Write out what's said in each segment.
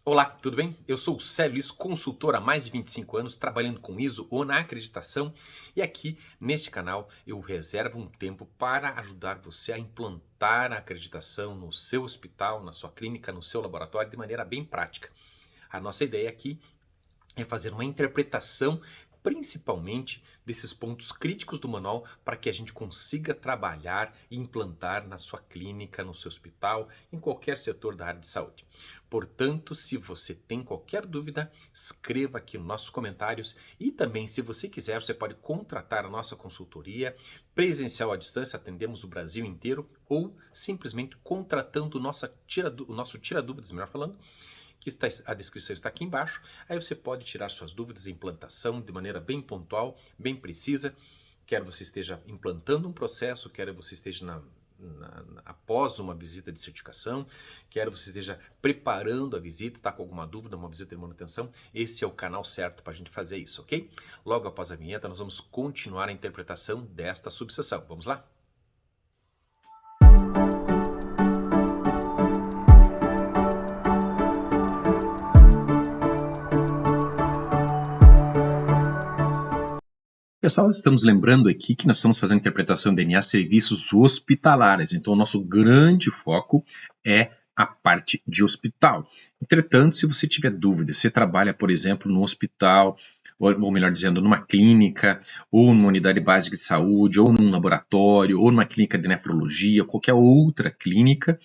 Olá, tudo bem? Eu sou o Célio Liz, consultor há mais de 25 anos, trabalhando com ISO ou na acreditação, e aqui neste canal eu reservo um tempo para ajudar você a implantar a acreditação no seu hospital, na sua clínica, no seu laboratório de maneira bem prática. A nossa ideia aqui é fazer uma interpretação, principalmente desses pontos críticos do manual, para que a gente consiga trabalhar e implantar na sua clínica, no seu hospital, em qualquer setor da área de saúde. Portanto, se você tem qualquer dúvida, escreva aqui nos nossos comentários e também, se você quiser, você pode contratar a nossa consultoria presencial à distância, atendemos o Brasil inteiro, ou simplesmente contratando o nosso tira dúvidas, melhor falando, a descrição está aqui embaixo. Aí você pode tirar suas dúvidas de implantação de maneira bem pontual, bem precisa. Quer você esteja implantando um processo, quer você esteja após uma visita de certificação, quer você esteja preparando a visita, está com alguma dúvida, uma visita de manutenção, esse é o canal certo para a gente fazer isso, ok? Logo após a vinheta, nós vamos continuar a interpretação desta subseção. Vamos lá? Pessoal, estamos lembrando aqui que nós estamos fazendo interpretação de DNA serviços hospitalares, então o nosso grande foco é a parte de hospital. Entretanto, se você tiver dúvidas, você trabalha, por exemplo, no hospital, ou melhor dizendo, numa clínica, ou numa unidade básica de saúde, ou num laboratório, ou numa clínica de nefrologia, qualquer outra clínica,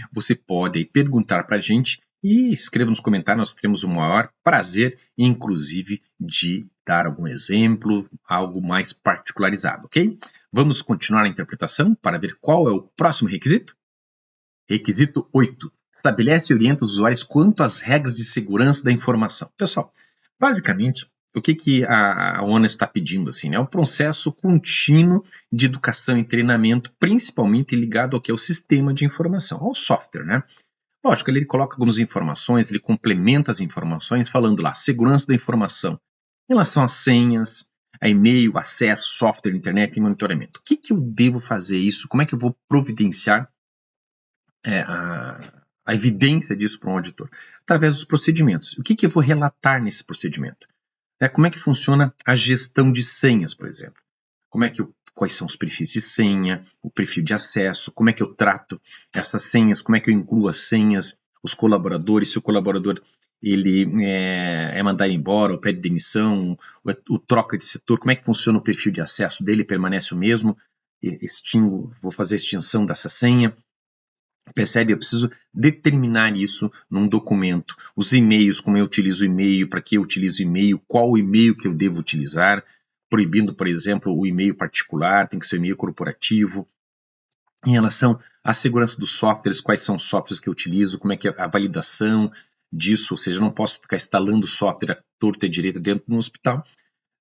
você pode aí perguntar para a gente e escreva nos comentários, nós teremos o maior prazer, inclusive, de dar algum exemplo, algo mais particularizado, ok? Vamos continuar a interpretação para ver qual é o próximo requisito? Requisito 8. Estabelece e orienta os usuários quanto às regras de segurança da informação. Pessoal, basicamente, o que a ONU está pedindo assim, né? É um processo contínuo de educação e treinamento, principalmente ligado ao que é o sistema de informação, ao software, né? Lógico, ele coloca algumas informações, ele complementa as informações falando lá, segurança da informação, em relação às senhas, a e-mail, acesso, software, internet e monitoramento. O que eu devo fazer isso? Como é que eu vou providenciar a evidência disso para um auditor? Através dos procedimentos. O que eu vou relatar nesse procedimento? Como é que funciona a gestão de senhas, por exemplo? Quais são os perfis de senha, o perfil de acesso, como é que eu trato essas senhas, como é que eu incluo as senhas, os colaboradores, se o colaborador ele é mandado embora, ou pede demissão, o troca de setor, como é que funciona o perfil de acesso dele, permanece o mesmo, vou fazer a extinção dessa senha. Percebe? Eu preciso determinar isso num documento. Os e-mails, como eu utilizo o e-mail, para que eu utilizo o e-mail, qual o e-mail que eu devo utilizar, proibindo, por exemplo, o e-mail particular, tem que ser e-mail corporativo. Em relação à segurança dos softwares, quais são os softwares que eu utilizo, como é que é a validação disso, ou seja, eu não posso ficar instalando software à torta e direita dentro de um hospital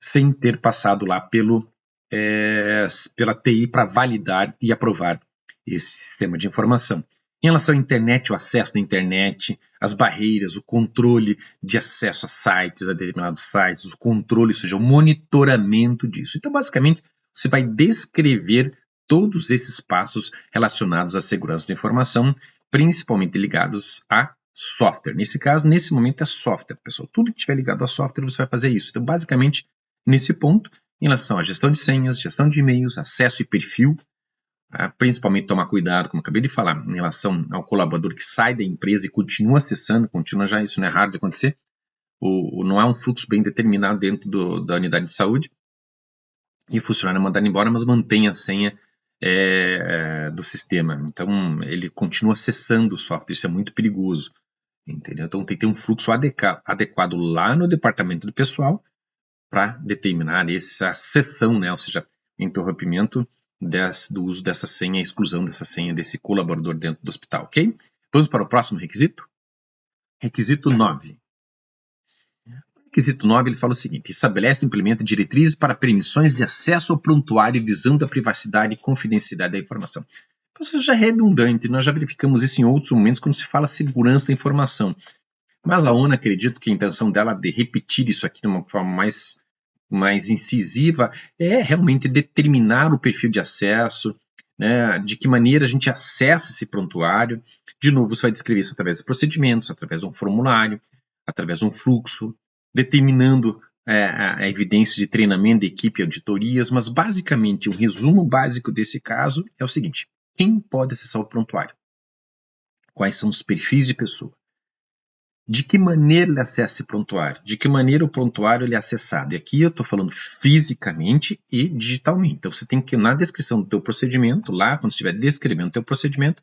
sem ter passado lá pela TI para validar e aprovar esse sistema de informação. Em relação à internet, o acesso da internet, as barreiras, o controle de acesso a sites, a determinados sites, o controle, ou seja, o monitoramento disso. Então, basicamente, você vai descrever todos esses passos relacionados à segurança da informação, principalmente ligados a software. Nesse caso, nesse momento, é software, pessoal. Tudo que estiver ligado a software, você vai fazer isso. Então, basicamente, nesse ponto, em relação à gestão de senhas, gestão de e-mails, acesso e perfil, principalmente tomar cuidado, como eu acabei de falar, em relação ao colaborador que sai da empresa e continua acessando, continua já, isso não é raro de acontecer, não é um fluxo bem determinado dentro da unidade de saúde, e o funcionário é mandado embora, mas mantém a senha do sistema. Então, ele continua acessando o software, isso é muito perigoso, entendeu? Então, tem que ter um fluxo adequado lá no departamento do pessoal, para determinar essa cessão, né? Ou seja, interrompimento do uso dessa senha, a exclusão dessa senha desse colaborador dentro do hospital, ok? Vamos para o próximo requisito? Requisito 9. O requisito 9 ele fala o seguinte: estabelece e implementa diretrizes para permissões de acesso ao prontuário visando a privacidade e confidencialidade da informação. Isso já é redundante, nós já verificamos isso em outros momentos quando se fala segurança da informação. Mas a ONU, acredito que a intenção dela de repetir isso aqui de uma forma mais incisiva é realmente determinar o perfil de acesso, né, de que maneira a gente acessa esse prontuário. De novo, você vai descrever isso através de procedimentos, através de um formulário, através de um fluxo, determinando a evidência de treinamento da equipe e auditorias, mas basicamente, um resumo básico desse caso é o seguinte: quem pode acessar o prontuário? Quais são os perfis de pessoa? De que maneira ele acessa esse prontuário? De que maneira o prontuário ele é acessado? E aqui eu estou falando fisicamente e digitalmente. Então você tem que, na descrição do teu procedimento, lá quando estiver descrevendo o teu procedimento,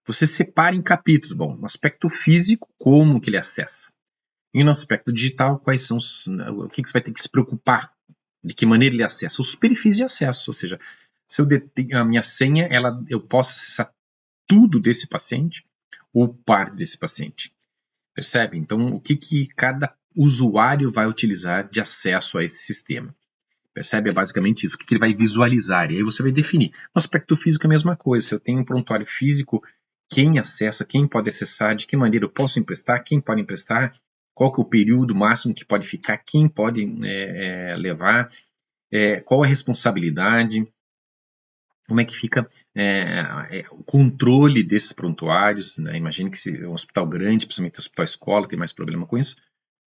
você separa em capítulos. Bom, no aspecto físico, como que ele acessa? E no aspecto digital, quais são o que você vai ter que se preocupar? De que maneira ele acessa? Os perfis de acesso, ou seja, se a minha senha, eu posso acessar tudo desse paciente ou parte desse paciente. Percebe? Então, o que cada usuário vai utilizar de acesso a esse sistema? Percebe? É basicamente isso. O que ele vai visualizar? E aí você vai definir. No aspecto físico é a mesma coisa. Se eu tenho um prontuário físico, quem acessa, quem pode acessar, de que maneira eu posso emprestar, quem pode emprestar, qual que é o período máximo que pode ficar, quem pode levar, qual a responsabilidade, como é que fica o controle desses prontuários, né? Imagine que se é um hospital grande, principalmente um hospital escola, tem mais problema com isso.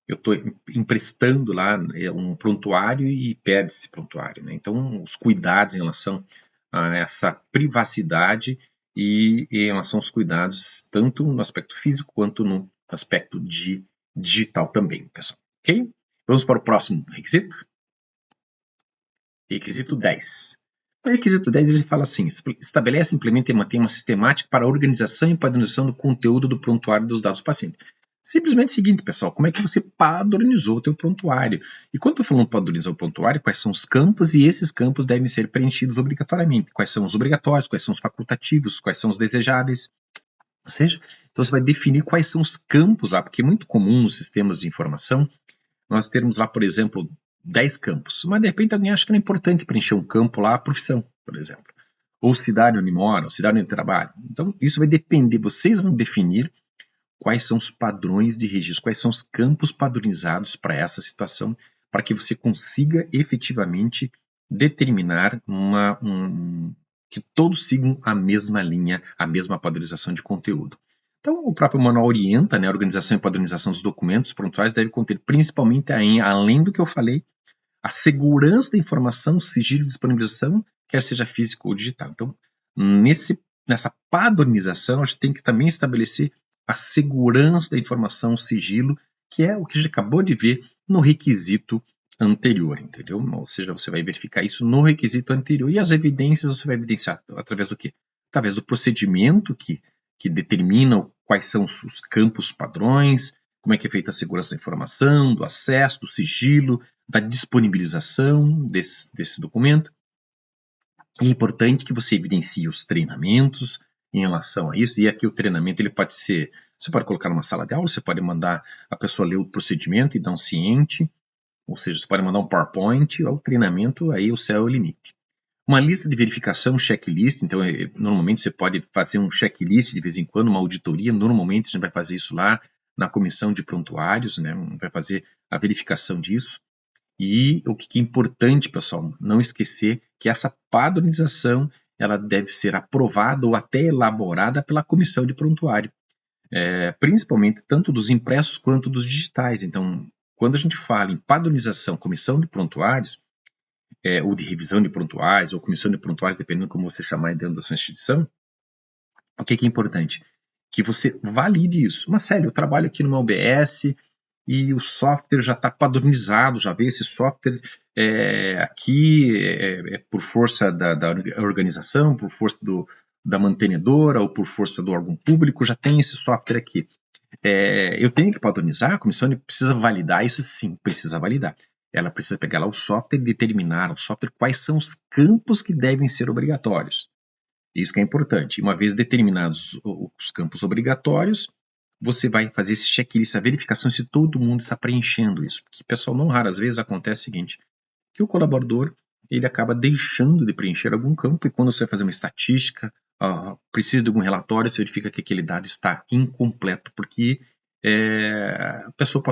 Eu estou emprestando lá um prontuário e perde esse prontuário, né? Então, os cuidados em relação a essa privacidade e em relação aos cuidados, tanto no aspecto físico quanto no aspecto digital também, pessoal. Ok? Vamos para o próximo requisito? Requisito 10. O requisito 10 ele fala assim: estabelece, implementa e mantém uma sistemática para a organização e padronização do conteúdo do prontuário dos dados do paciente. Simplesmente o seguinte, pessoal, como é que você padronizou o teu prontuário? E quando eu estou falando padronizar o prontuário, quais são os campos e esses campos devem ser preenchidos obrigatoriamente? Quais são os obrigatórios, quais são os facultativos, quais são os desejáveis? Ou seja, então você vai definir quais são os campos lá, porque é muito comum nos sistemas de informação nós termos lá, por exemplo, 10 campos, mas de repente alguém acha que não é importante preencher um campo lá, a profissão, por exemplo, ou cidade onde mora, ou cidade onde trabalha. Então, isso vai depender, vocês vão definir quais são os padrões de registro, quais são os campos padronizados para essa situação, para que você consiga efetivamente determinar que todos sigam a mesma linha, a mesma padronização de conteúdo. Então, o próprio manual orienta, né, a organização e padronização dos documentos prontuários deve conter principalmente, além do que eu falei, a segurança da informação, sigilo e disponibilização, quer seja físico ou digital. Então, nessa padronização, a gente tem que também estabelecer a segurança da informação, o sigilo, que é o que a gente acabou de ver no requisito anterior, entendeu? Ou seja, você vai verificar isso no requisito anterior. E as evidências você vai evidenciar através do quê? Através do procedimento que determina quais são os campos padrões, como é que é feita a segurança da informação, do acesso, do sigilo, da disponibilização desse documento. É importante que você evidencie os treinamentos em relação a isso, e aqui o treinamento ele pode ser, você pode colocar numa sala de aula, você pode mandar a pessoa ler o procedimento e dar um ciente, ou seja, você pode mandar um PowerPoint, o treinamento, aí o céu é o limite. Uma lista de verificação, checklist, então normalmente você pode fazer um checklist de vez em quando, uma auditoria, normalmente a gente vai fazer isso lá na comissão de prontuários, né? Vai fazer a verificação disso. E o que é importante, pessoal, não esquecer que essa padronização ela deve ser aprovada ou até elaborada pela comissão de prontuário, principalmente tanto dos impressos quanto dos digitais. Então, quando a gente fala em padronização, comissão de prontuários, ou de revisão de prontuários, ou comissão de prontuários, dependendo como você chamar dentro da sua instituição, o que é importante? Que você valide isso. Mas, sério, eu trabalho aqui numa OBS e o software já está padronizado, já veio esse software aqui por força da organização, por força da mantenedora ou por força do órgão público, já tem esse software aqui. Eu tenho que padronizar, a comissão precisa validar isso? Sim, precisa validar. Ela precisa pegar lá o software e determinar o software quais são os campos que devem ser obrigatórios. Isso que é importante. Uma vez determinados os campos obrigatórios, você vai fazer esse checklist, a verificação se todo mundo está preenchendo isso. Porque, pessoal, não raras vezes acontece o seguinte, que o colaborador ele acaba deixando de preencher algum campo e quando você vai fazer uma estatística, precisa de algum relatório, você verifica que aquele dado está incompleto, porque a pessoa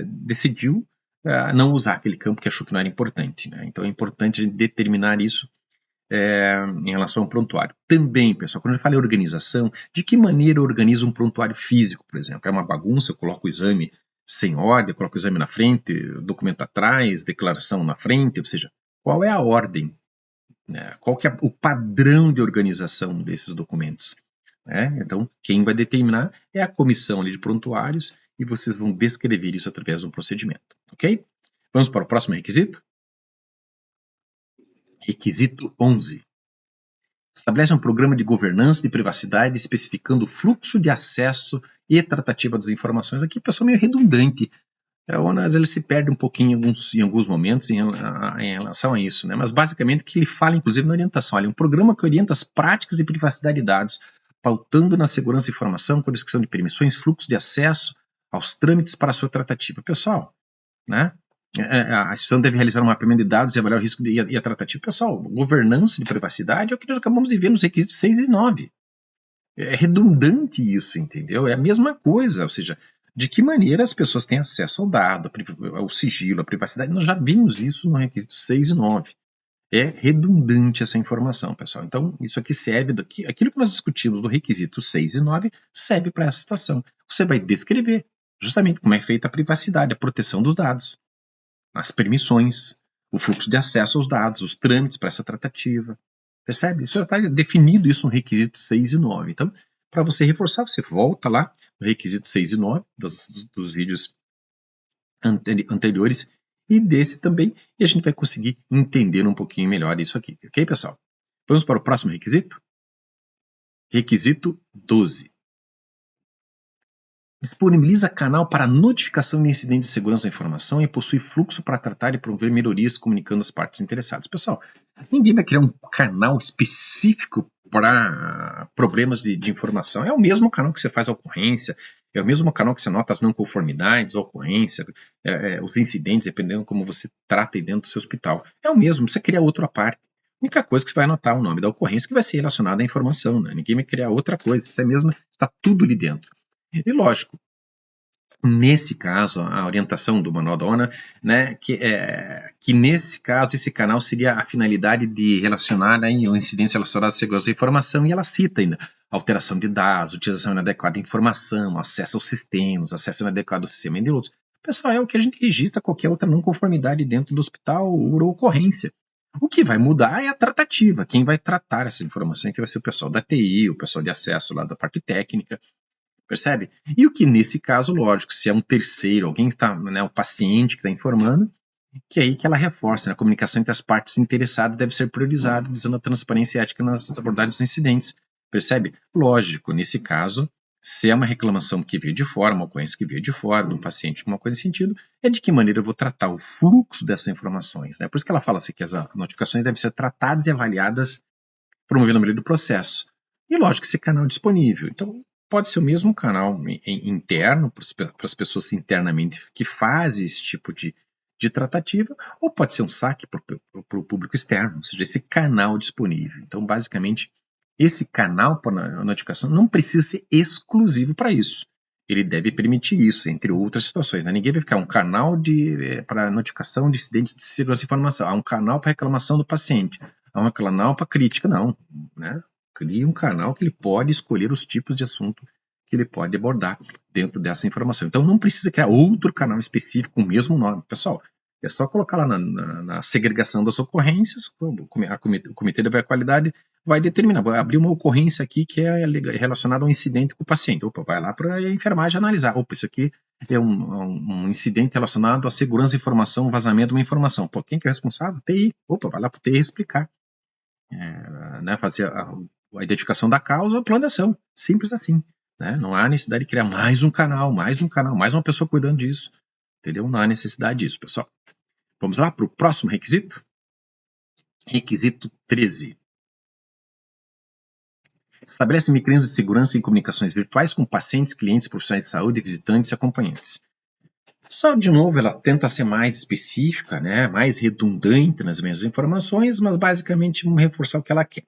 decidiu não usar aquele campo que achou que não era importante. Né? Então é importante determinar isso em relação ao prontuário. Também, pessoal, quando eu falei organização, de que maneira eu organizo um prontuário físico, por exemplo? É uma bagunça, eu coloco o exame sem ordem, eu coloco o exame na frente, documento atrás, declaração na frente, ou seja, qual é a ordem, né? Qual que é o padrão de organização desses documentos? Né? Então, quem vai determinar é a comissão ali de prontuários e vocês vão descrever isso através de um procedimento, ok? Vamos para o próximo requisito? Requisito 11. Estabelece um programa de governança de privacidade especificando o fluxo de acesso e tratativa das informações. Aqui, pessoal, meio redundante. Às vezes ele se perde um pouquinho em alguns momentos em relação a isso, né? Mas basicamente o que ele fala, inclusive, na orientação. Olha, um programa que orienta as práticas de privacidade de dados, pautando na segurança de informação, com a descrição de permissões, fluxo de acesso aos trâmites para a sua tratativa. Pessoal, né? A instituição deve realizar um mapeamento de dados e avaliar o risco e a tratativa. Pessoal, governança de privacidade é o que nós acabamos de ver nos requisitos 6 e 9. É redundante isso, entendeu? É a mesma coisa, ou seja, de que maneira as pessoas têm acesso ao dado, ao sigilo, à privacidade. Nós já vimos isso no requisito 6 e 9. É redundante essa informação, pessoal. Então, isso aqui serve, aquilo que nós discutimos no requisito 6 e 9 serve para essa situação. Você vai descrever justamente como é feita a privacidade, a proteção dos dados, as permissões, o fluxo de acesso aos dados, os trâmites para essa tratativa. Percebe? Isso já está definido isso no requisito 6 e 9. Então, para você reforçar, você volta lá no requisito 6 e 9 dos vídeos anteriores e desse também, e a gente vai conseguir entender um pouquinho melhor isso aqui. Ok, pessoal? Vamos para o próximo requisito? Requisito 12. Disponibiliza canal para notificação de incidentes de segurança da informação e possui fluxo para tratar e promover melhorias comunicando as partes interessadas. Pessoal, ninguém vai criar um canal específico para problemas de informação. É o mesmo canal que você faz a ocorrência, é o mesmo canal que você nota as não conformidades, a ocorrência, os incidentes, dependendo como você trata aí dentro do seu hospital. É o mesmo, você cria outra parte. A única coisa que você vai anotar é o nome da ocorrência que vai ser relacionada à informação, né? Ninguém vai criar outra coisa, isso é mesmo, está tudo ali dentro. E lógico, nesse caso, a orientação do Manual da ONA, né, que nesse caso esse canal seria a finalidade de relacionar o incidência relacionada à segurança da informação, e ela cita ainda alteração de dados, utilização inadequada de informação, acesso aos sistemas, acesso inadequado ao sistema, entre outros. Pessoal, é o que a gente registra qualquer outra não conformidade dentro do hospital ou ocorrência. O que vai mudar é a tratativa, quem vai tratar essa informação, que vai ser o pessoal da TI, o pessoal de acesso lá da parte técnica, percebe? E o que nesse caso, lógico, se é um terceiro, alguém está, né, o paciente que está informando, que é aí que ela reforça, né, a comunicação entre as partes interessadas deve ser priorizada, visando a transparência e ética nas abordagens dos incidentes, percebe? Lógico, nesse caso, se é uma reclamação que veio de fora, uma ocorrência que veio de fora, de um paciente com uma coisa nesse sentido, é de que maneira eu vou tratar o fluxo dessas informações, né? Por isso que ela fala assim, que as notificações devem ser tratadas e avaliadas promovendo a melhoria do processo. E lógico, esse canal é disponível. Então, pode ser o mesmo canal interno, para as pessoas internamente que fazem esse tipo de tratativa, ou pode ser um saque para o público externo, ou seja, esse canal disponível. Então, basicamente, esse canal para notificação não precisa ser exclusivo para isso. Ele deve permitir isso, entre outras situações. Né? Ninguém vai ficar um canal para notificação de incidentes de segurança de informação, há um canal para reclamação do paciente, há um canal para crítica, não. Né? Cria um canal que ele pode escolher os tipos de assunto que ele pode abordar dentro dessa informação. Então não precisa criar outro canal específico com o mesmo nome. Pessoal, é só colocar lá na segregação das ocorrências, o comitê de qualidade vai determinar, vai abrir uma ocorrência aqui que é relacionada a um incidente com o paciente. Opa, vai lá para a enfermagem analisar. Opa, isso aqui é um incidente relacionado à segurança de informação, vazamento de uma informação. Pô, quem que é responsável? TI. Opa, vai lá para o TI explicar. Né, fazer a identificação da causa, o plano de ação. Simples assim. Né? Não há necessidade de criar mais um canal, mais uma pessoa cuidando disso. Entendeu? Não há necessidade disso, pessoal. Vamos lá para o próximo requisito? Requisito 13. Estabelece mecanismos de segurança em comunicações virtuais com pacientes, clientes, profissionais de saúde, visitantes e acompanhantes. Só, de novo, ela tenta ser mais específica, né, mais redundante nas mesmas informações, mas basicamente vamos reforçar o que ela quer.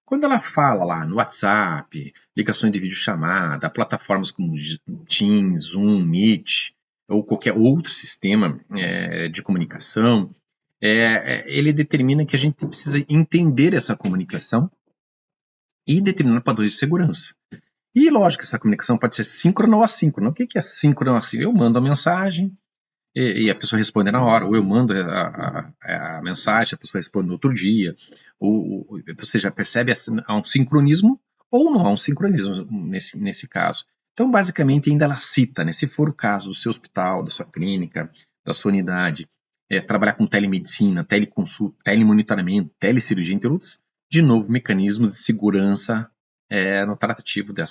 Quando ela fala lá no WhatsApp, ligações de videochamada, plataformas como Teams, Zoom, Meet, ou qualquer outro sistema de comunicação, ele determina que a gente precisa entender essa comunicação e determinar padrões de segurança. E lógico, essa comunicação pode ser síncrona ou assíncrona. O que é síncrona ou assíncrona? Eu mando a mensagem e a pessoa responde na hora, ou eu mando a mensagem, a pessoa responde no outro dia, ou você já percebe, há um sincronismo ou não há um sincronismo nesse caso. Então, basicamente, ainda ela cita, né, se for o caso do seu hospital, da sua clínica, da sua unidade, trabalhar com telemedicina, teleconsulta, telemonitoramento, telecirurgia, entre outros, de novo, mecanismos de segurança no tratativo da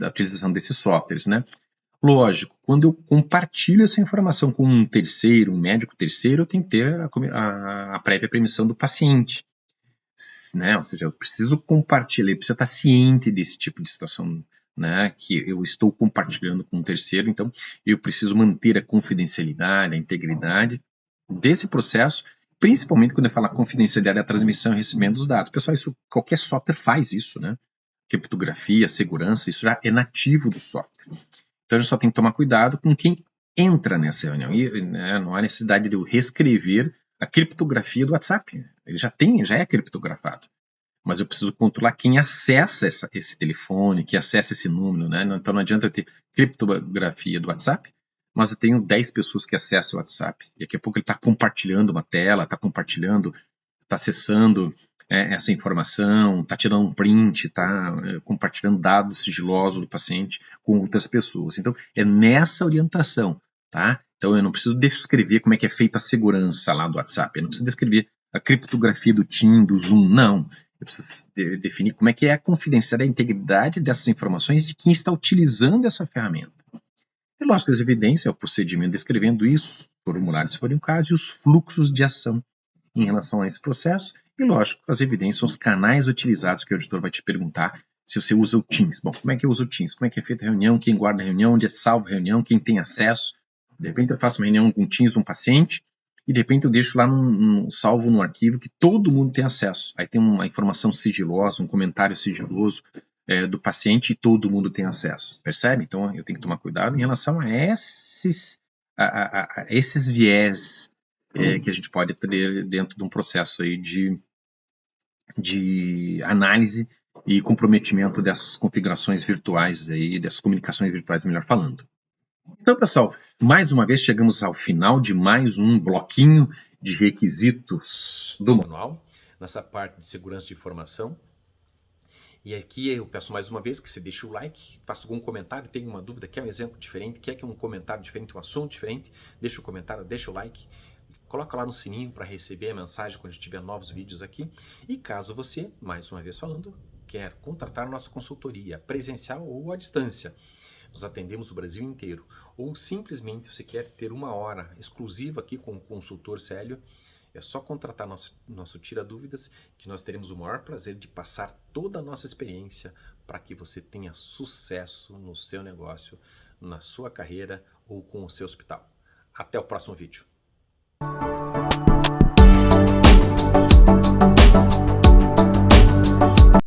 utilização desses softwares, né? Lógico, quando eu compartilho essa informação com um terceiro, um médico terceiro, eu tenho que ter a prévia permissão do paciente, né? Ou seja, eu preciso compartilhar, ele precisa estar ciente desse tipo de situação, né? Que eu estou compartilhando com um terceiro, então eu preciso manter a confidencialidade, a integridade desse processo, principalmente quando eu falo confidencialidade da transmissão e recebimento dos dados. Pessoal, qualquer software faz isso, né? Criptografia, segurança, isso já é nativo do software. Então a gente só tem que tomar cuidado com quem entra nessa reunião. E, né, não há necessidade de eu reescrever a criptografia do WhatsApp. Ele já é criptografado. Mas eu preciso controlar quem acessa esse telefone, quem acessa esse número, né? Então não adianta eu ter criptografia do WhatsApp, mas eu tenho 10 pessoas que acessam o WhatsApp. E daqui a pouco ele está compartilhando uma tela, está compartilhando, está acessando essa informação, está tirando um print, está compartilhando dados sigilosos do paciente com outras pessoas. Então, é nessa orientação, tá? Então, eu não preciso descrever como é que é feita a segurança lá do WhatsApp, eu não preciso descrever a criptografia do TIM, do Zoom, não. Eu preciso definir como é que é a confidencialidade, a integridade dessas informações de quem está utilizando essa ferramenta. E, lógico, as evidências, o procedimento descrevendo isso, formulários se forem o caso, e os fluxos de ação em relação a esse processo. E, lógico, as evidências são os canais utilizados que o auditor vai te perguntar se você usa o Teams. Bom, como é que eu uso o Teams? Como é que é feita a reunião? Quem guarda a reunião? Onde é salvo a reunião? Quem tem acesso? De repente eu faço uma reunião com o Teams de um paciente e de repente eu deixo lá salvo no arquivo que todo mundo tem acesso. Aí tem uma informação sigilosa, um comentário sigiloso do paciente e todo mundo tem acesso. Percebe? Então eu tenho que tomar cuidado em relação a esses viés que a gente pode ter dentro de um processo aí de análise e comprometimento dessas configurações virtuais aí, dessas comunicações virtuais, melhor falando. Então, pessoal, mais uma vez chegamos ao final de mais um bloquinho de requisitos do manual, nessa parte de segurança de informação. E aqui eu peço mais uma vez que você deixe o like, faça algum comentário, tem uma dúvida, quer um exemplo diferente, quer que um comentário diferente, um assunto diferente, deixa o comentário, deixa o like, coloca lá no sininho para receber a mensagem quando tiver novos vídeos aqui. E caso você, mais uma vez falando, quer contratar nossa consultoria presencial ou à distância, nós atendemos o Brasil inteiro, ou simplesmente você quer ter uma hora exclusiva aqui com o consultor Célio, é só contratar nosso Tira Dúvidas, que nós teremos o maior prazer de passar toda a nossa experiência para que você tenha sucesso no seu negócio, na sua carreira ou com o seu hospital. Até o próximo vídeo.